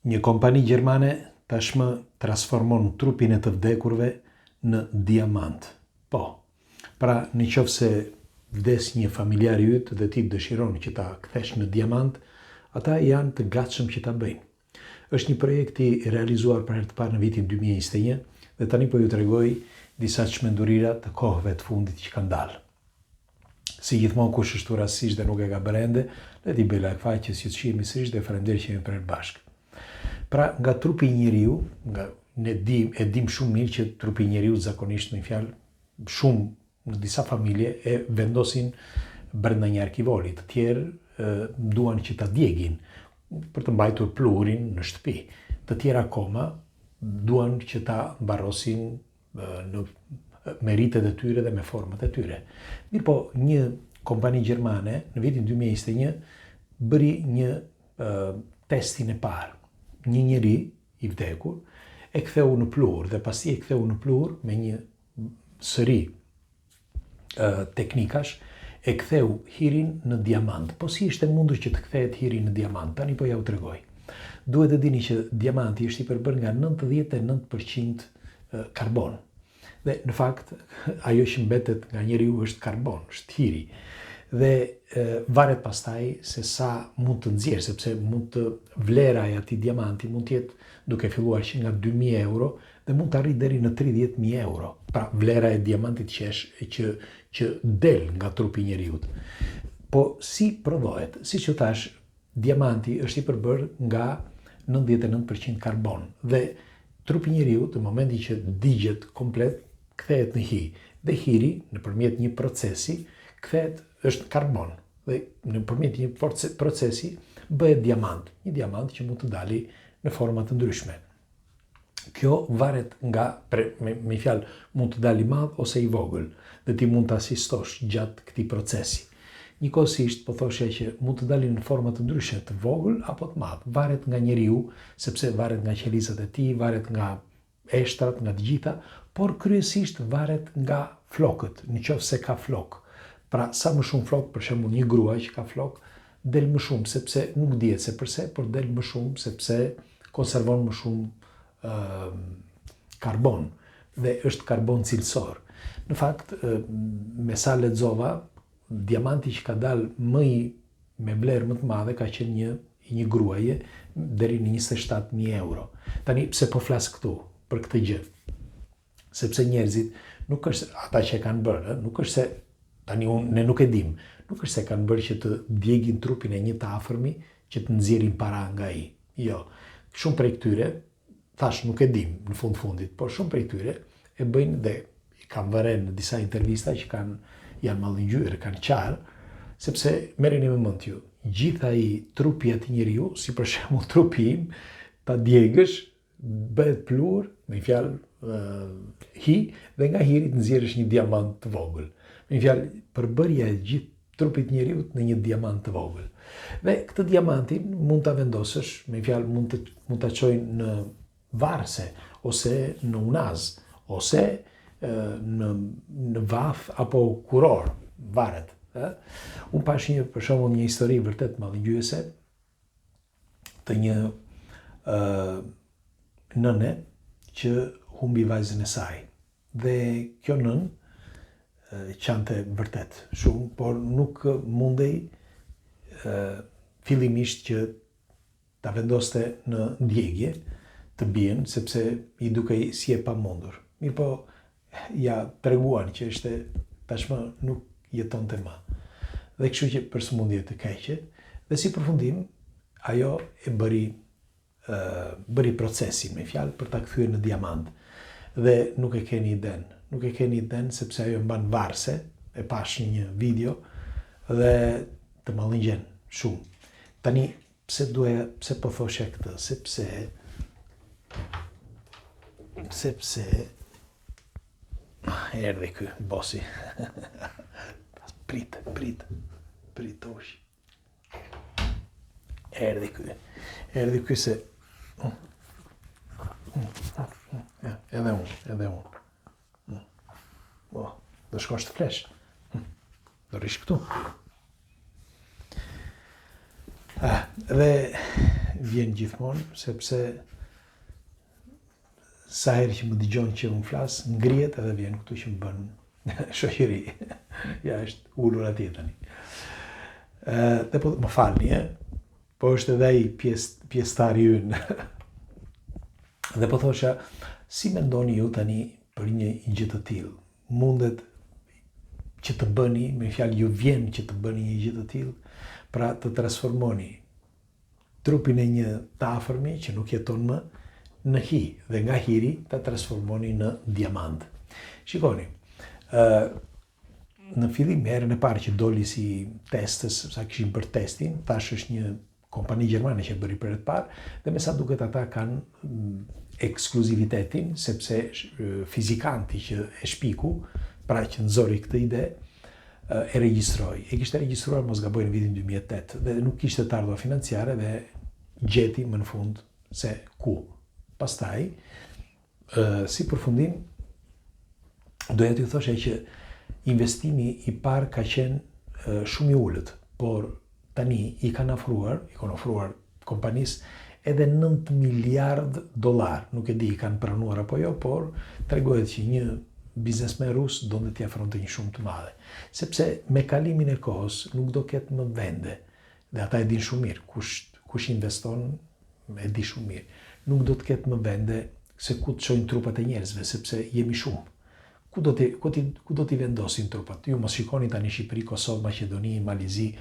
Një kompani gjermane tashmë transformon trupin e të vdekurve në diamant. Po, pra në qoftë se vdes një familjar yt dhe ti dëshiron që ta kthesh në diamant, ata janë të gatshëm që ta bëjnë. Është një projekt i realizuar për herë të parë në vitin 2021 dhe tani po ju tregoj disa çmendurira të kohëve të fundit që kanë dalë. Si gjithmonë kush është rastësisht dhe nuk e ka bërë ende, le t'i bëj like faqes që të shihemi sërish dhe faleminderit që jemi prerë bashkë. Pra, nga trupi i njeriu, e dim shumë mirë që trupi i njeriu zakonisht me fjalë shumë në disa familje e vendosin brenda një arkivoli, të tjerë duan që ta djegin për të mbajtur pluhurin në shtëpi. Të tjerë akoma duan që ta mbarrosin në meritet e tyre dhe me format e tyre. Mirë po, një kompani gjermane në vitin 2021 bëri një testin e parë. Një njeri i vdekur e ktheu në pluhur dhe pasi e ktheu në pluhur me një sëri teknikash e ktheu hirin në diamant. Po si ishte mundur që të kthehet hiri në diamant? Tani po ja u tregoj. Duhet të dini që diamanti është i përbërë nga 99% karbon. Dhe në fakt ajo që mbetet nga njeriu është karbon, është hiri. Dhe varet pastaj se sa mund të nxjerrë, sepse mund të vlera e atij diamanti mund të jetë duke filluar që nga 2.000 euro dhe mund të arrijë deri në 30.000 euro. Pra vlera e diamantit që del nga trupi i njeriu. Po si prodhohet? Siç u thash, diamanti është i përbërë nga 99% karbon dhe trupi i njeriu në momentin që digjet komplet kthehet në hi. Dhe hiri nëpërmjet një procesi kthehet është karbon dhe nëpërmjet një procesi bëhet diamant. Një diamant që mund të dali në forma të ndryshme. Kjo varet nga, me fjalë, mund të dali i madh ose i vogël dhe ti mund të asistosh gjatë këtij procesi. Njëkohësisht po thoshe që mund të dalin në forma të ndryshme, të vogël apo të madh. Varet nga njeriu, sepse varet nga qelizat e tij, varet nga eshtrat, nga të gjitha, por kryesisht varet nga flokët, nëse ka flok. Pra, sa më shumë flok, për shembull një grua që ka flok, del më shumë, sepse nuk dihet se përse, por del më shumë sepse konservon më shumë karbon dhe është karbon cilësor. Në fakt, me sa lexova, diamanti që ka dalë me vlerë më të madhe ka qenë një gruaje deri në 27.000 euro. Tani pse po flas këtu për këtë gjë? Sepse njerëzit nuk është ata që e kanë bërë, nuk është se tani ne nuk e dim, nuk është se kanë bërë që të djegin trupin e një të afërmi që të nxjerrin para nga ai. Jo. Shumë prej këtyre, thash nuk e dim në fundit, por shumë prej këtyre e bëjnë dhe i kanë vënë në disa intervista që janë mallëngjyrë, kanë qarë, sepse merreni me mend ju, gjithë ai trupi i atij njeriu, si për shembull trupi im, ta djegësh, bëhet pluhur, me fjalë hi dhe nga hiri të nxjerrësh një diamant të vogël. Me fjalë, përbërja e gjithë trupit njeriu në një diamant të vogël. Dhe këtë diamantin mund ta vendosësh, me fjalë mund ta çojnë në varse ose në unaz ose në vath apo kuror, varet. Unë pash për shembull një histori vërtet mallëngjyese të një nëne që humbi vajzën e saj. Dhe kjo nënë qante vërtet shumë, por nuk mundej fillimisht që ta vendoste në ndjegje të bien, sepse i dukej si e pamundur. Mirë po, ja treguan që ishte tashmë nuk jetonte më. Dhe kështu që për sëmundje të keqe, dhe si përfundim, ajo e bëri procesin, me fjalë, për ta kthyer në diamant. Dhe nuk e keni iden. Nuk e keni iden sepse ajo mban varse, e pash një video, dhe të mallëngjen shumë. Tani, pse po thoshe këtë? Sepse erdhi ky bosi. Prit oshi. Erdhi ky se edhe unë. Do shkosh të flesh. Do rish këtu. Dhe vjen gjithmonë, sepse sa herë që më dëgjon që unë flas, ngrihet edhe vjen këtu që më bën shoqëri. Ja, është ulur atje tani. Dhe po më falni, po është edhe ai pjesëtari ynë. Dhe po thosha, si mendoni ju tani për një gjë të tillë? Mundet që të bëni, me fjalë ju vjen që të bëni një gjë të tillë, pra të transformoni trupin e një të afërmi që nuk jeton më në hi, dhe nga hiri të transformoni në diamant. Shikoni, në fillim, herën e parë që doli si testës, sa kishim për testin, tash është një kompani gjermane që bëri për e të parë, dhe me sa duket ata kanë ekskluzivitetin, sepse fizikanti që e shpiku, pra që nëzori këtë ide, e regjistroi. E kishte regjistruar, mos gaboj, në vitin 2008, dhe nuk kishte të ardhur financiare dhe gjeti më në fund se ku. Pastaj, si përfundim, doja t'ju thoshe që investimi i parë ka qenë shumë i ullët, por tani i kanë ofruar kompanisë edhe 9 miliard $. Nuk e di i kanë pranuar apo jo, por tregohet që një biznesmen rus do të t'i afronte një shumë të madhe. Sepse me kalimin e kohës nuk do ketë më vende, dhe ata e din shumë mirë, kush investon e di shumë mirë. Nuk do të ketë më vende se ku të çojnë trupat e njerëzve, sepse jemi shumë. Ku do t'i vendosin trupat? Ju mos shikoni tani Shqipëri, Kosovë, Maqedoni, Malizi,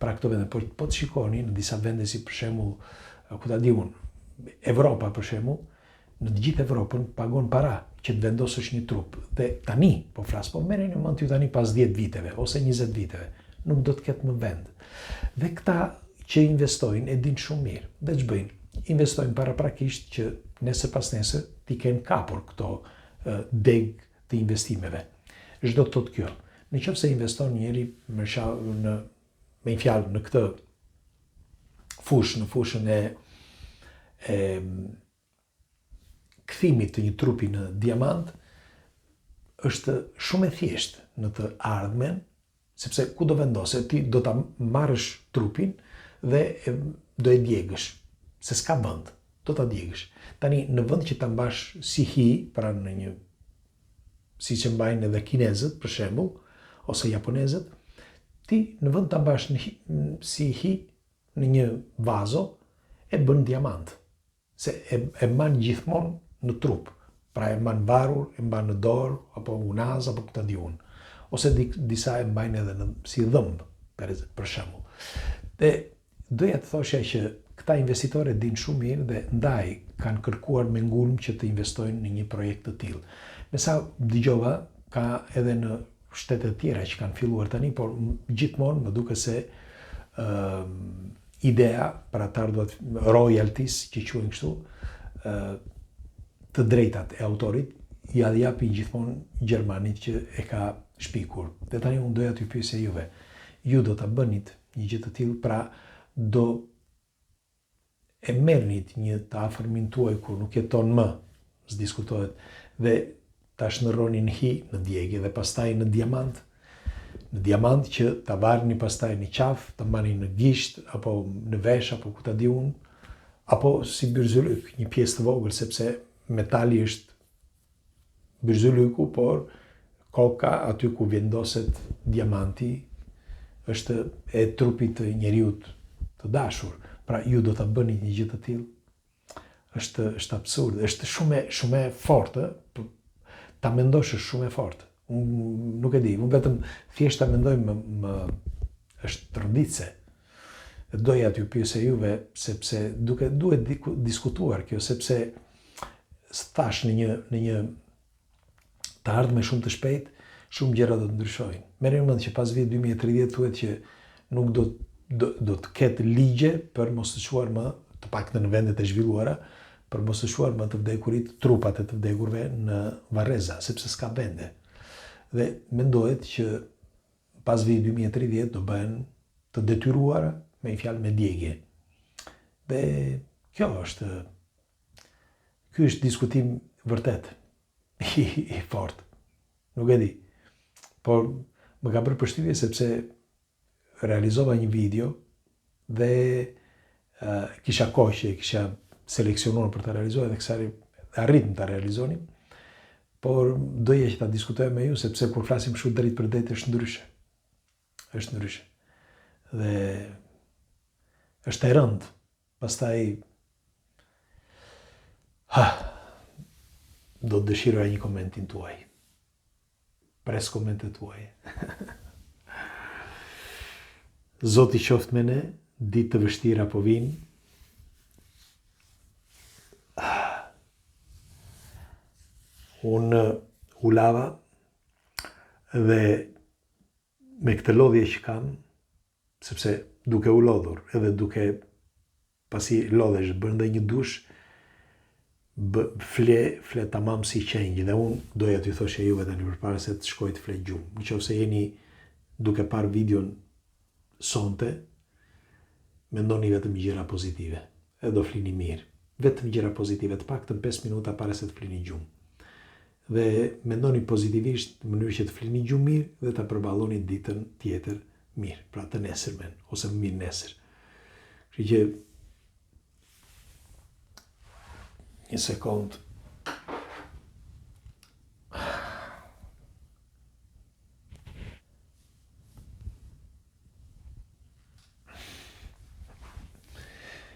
pra këto vende, por po të shikoni në disa vende si për shembull, ku ta di unë, Evropa për shembull, në të gjithë Evropën pagon para që të vendosësh një trup. Dhe tani, po flas, po merreni mend ju tani pas 10 viteve ose 20 viteve, nuk do të ketë më vend. Dhe këta që investojnë e din shumë mirë. Dhe ç'bëjnë? Investojnë paraprakisht që nesër pas nesër t'i kenë kapur këto deg të investimeve. Çdo të thotë kjo. Në qoftë se investon njëri me një fjalë në këtë fushë, në fushën e kthimit të një trupi në diamant, është shumë e thjeshtë në të ardhmen, sepse ku do vendose, ti do ta marrësh trupin dhe do e djegësh, se s'ka vend, do ta djegësh. Tani në vend që ta mbash si hi, pra në një, si që mbajnë edhe kinezët, për shembull, ose japonezët, ti në vend ta mbash si hi në një vazo, e bën diamant, se e mban gjithmonë në trup, pra e mban varur, e mban në dorë, apo unaz, apo këta di unë. Ose disa e mbajnë edhe si dhëmb, për shembull. Dhe doja të thoshe që këta investitorë din shumë mirë dhe ndaj kanë kërkuar me ngulm që të investojnë në një projekt të tillë. Me sa dëgjova, ka edhe në shtetet tjera që kanë filluar tani, por gjithmonë më duket se idea për ata duhet royalties, që quhen kështu, të drejtat e autorit, ja japin gjithmonë Gjermanit që e ka shpikur. Dhe tani unë doja t'ju pyesja juve. Ju do ta bënit një gjë të tillë, pra do e merrnit një të afërmin tuaj kur nuk jeton më, s'diskutohet, dhe ta shndërroni në hi, në djegje dhe pastaj në diamant që ta varni pastaj në qafë, ta mbani në gisht apo në vesh apo ku ta di unë, apo si byrzyllyk, një pjesë të vogël, sepse metali është byrzyllyku, por koka aty ku vendoset diamanti është e trupit të njeriut të dashur. Pra ju do ta bëni një gjë të tillë. Është absurd, është shumë e fortë, ta mendosh është shumë e fortë. Unë nuk e di, unë vetëm thjesht ta mendoj më është tronditse. Doja t'ju pyesja juve, sepse duhet diskutuar kjo, sepse thash në një të ardhme shumë të shpejt, shumë gjëra do të ndryshojnë. Merrni mend që pas vitit 2030 thuhet që nuk do të ketë ligje për mos të çuar më, të paktën në vendet e zhvilluara, për mos të çuar më të vdekurit, trupat e të vdekurve në varreza, sepse s'ka vende. Dhe mendohet që pas vitit 2030 do bëhen të detyruara, me një fjalë, me djegje. Dhe ky është diskutim vërtet i fortë. Nuk e di. Por më ka bërë përshtypje sepse realizova një video dhe kisha kohë që kisha seleksionuar për të realizuar dhe kësari arritëm të realizonim, por doja që ta diskutoj me ju, sepse kur flasim shumë drejt për drejt është ndryshe. Është ndryshe. Dhe është e rëndë. Pastaj do të dëshiroja një komentin tuaj. Pres komentet tuaj. Zoti qoftë me ne, ditë të vështira po vinë. Unë u lava dhe me këtë lodhje që kam, sepse duke u lodhur edhe duke pasi lodhesh brenda një dush, fle tamam si qenjë, dhe unë doja t'ju thoshe juve tani përpara se të shkoj të fle gjumë. Nëse jeni duke parë videon sonte, mendoni vetëm gjëra pozitive, e do flini mirë. Vetëm gjëra pozitive, të paktën 5 minuta para se të flini gjumë. Dhe mendoni pozitivisht në mënyrë që të flini gjumë mirë dhe ta përballoni ditën tjetër mirë, pra të nesërmen ose më mirë nesër. Kështu që një sekond.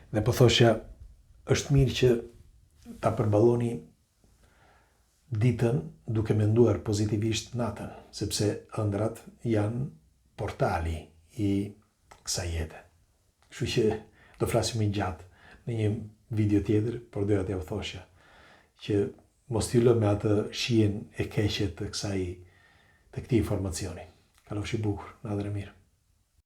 Dhe po thosha, është mirë që ta përballoni ditën duke menduar pozitivisht natën, sepse ëndrat janë portali i kësaj jete. Kështu që do flasim më gjatë në një video tjetër, por doja t'ja u thosha që mos t'ju lë me atë shijen e keqe të këtij informacioni. Kalofshi bukur, natën e mirë.